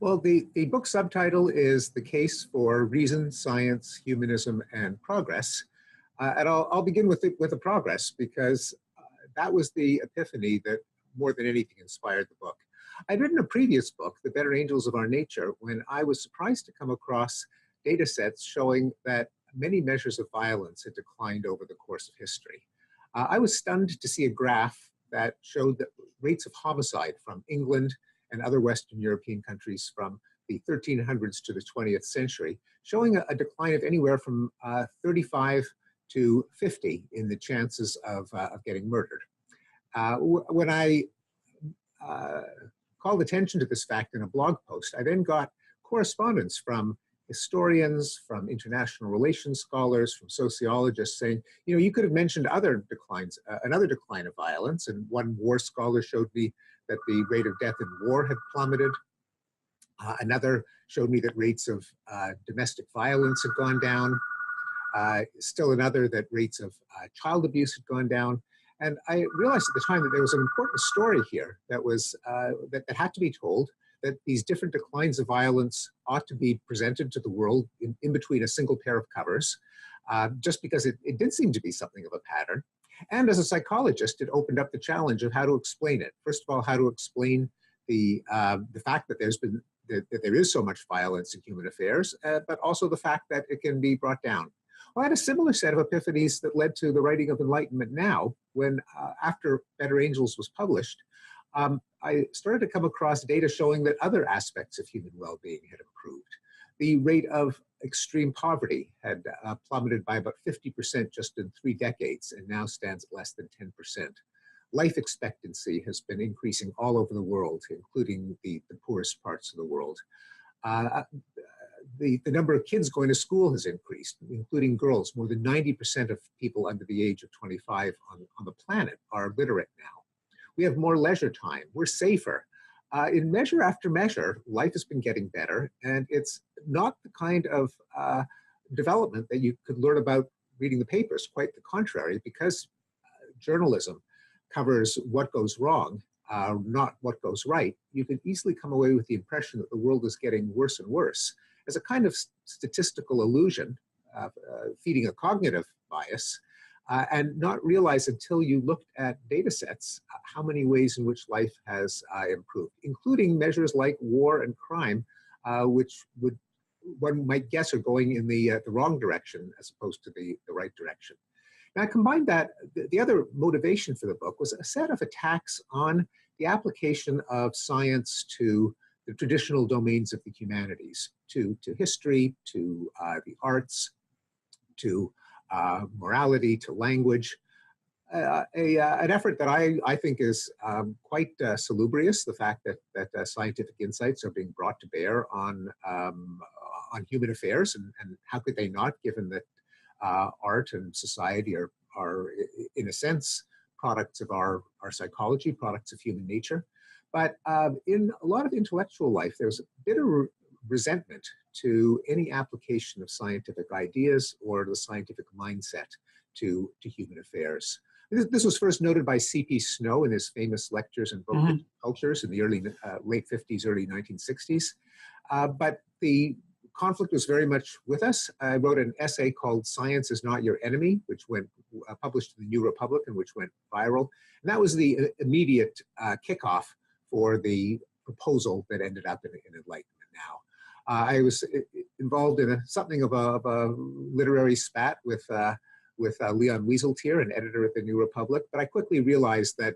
Well, the book subtitle is The Case for Reason, Science, Humanism, and Progress. And I'll begin with the progress because that was the epiphany that more than anything inspired the book. I'd written a previous book, The Better Angels of Our Nature, when I was surprised to come across data sets showing that many measures of violence had declined over the course of history. I was stunned to see a graph that showed that rates of homicide from England and other Western European countries from the 1300s to the 20th century, showing a decline of anywhere from 35 to 50 in the chances of getting murdered. When I called attention to this fact in a blog post, I then got correspondence from historians, from international relations scholars, from sociologists saying, you know, you could have mentioned other declines, another decline of violence. And one war scholar showed me that the rate of death in war had plummeted. Another showed me that rates of domestic violence had gone down. Still another that rates of child abuse had gone down. And I realized at the time that there was an important story here that was that had to be told, that these different declines of violence ought to be presented to the world in between a single pair of covers, just because it did seem to be something of a pattern. And as a psychologist, it opened up the challenge of how to explain it. First of all, how to explain the fact that there is so much violence in human affairs, but also the fact that it can be brought down. Well, I had a similar set of epiphanies that led to the writing of Enlightenment Now, when after Better Angels was published, I started to come across data showing that other aspects of human well-being had improved. The rate of extreme poverty had plummeted by about 50% just in 3 decades and now stands at less than 10%. Life expectancy has been increasing all over the world, including the poorest parts of the world. The number of kids going to school has increased, including girls. More than 90% of people under the age of 25 on the planet are literate now. We have more leisure time. We're safer. In measure after measure, life has been getting better, and it's not the kind of development that you could learn about reading the papers. Quite the contrary, because journalism covers what goes wrong, not what goes right. You can easily come away with the impression that the world is getting worse and worse as a kind of statistical illusion, feeding a cognitive bias, and not realize until you looked at data sets how many ways in which life has improved, including measures like war and crime, which one might guess are going in the wrong direction as opposed to the right direction. Now, I combined that, the other motivation for the book was a set of attacks on the application of science to the traditional domains of the humanities, to history, to the arts, to morality, to language, an effort that I think is quite salubrious, the fact that scientific insights are being brought to bear on human affairs, and how could they not, given that art and society are in a sense products of our psychology, products of human nature. But in a lot of intellectual life, there's a bit of resentment to any application of scientific ideas or the scientific mindset to human affairs. This was first noted by C.P. Snow in his famous lectures and book Cultures in the late 50s, early 1960s. But the conflict was very much with us. I wrote an essay called Science is Not Your Enemy, which went published in the New Republican, which went viral. And that was the immediate kickoff for the proposal that ended up in Enlightenment Now. I was involved in something of a literary spat with Leon Wieseltier, an editor at the New Republic, but I quickly realized that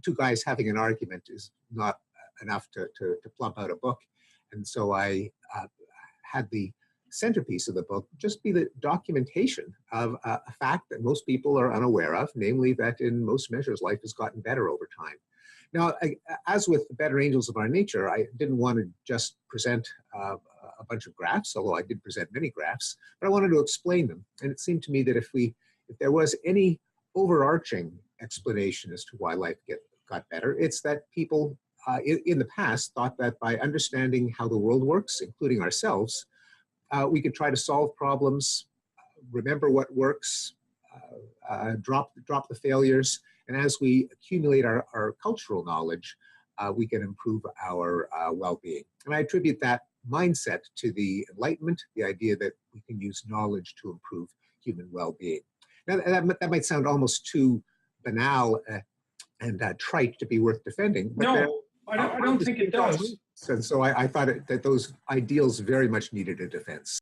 two guys having an argument is not enough to plump out a book. And so I had the centerpiece of the book just be the documentation of a fact that most people are unaware of, namely that in most measures life has gotten better over time. Now, as with the Better Angels of Our Nature, I didn't want to just present a bunch of graphs, although I did present many graphs, but I wanted to explain them. And it seemed to me that if there was any overarching explanation as to why life got better, it's that people in the past thought that by understanding how the world works, including ourselves, we could try to solve problems, remember what works, drop the failures, and as we accumulate our cultural knowledge, we can improve our well-being. And I attribute that mindset to the Enlightenment, the idea that we can use knowledge to improve human well-being. Now, that might sound almost too banal and trite to be worth defending. But no, I don't think it does. And so I thought that those ideals very much needed a defense.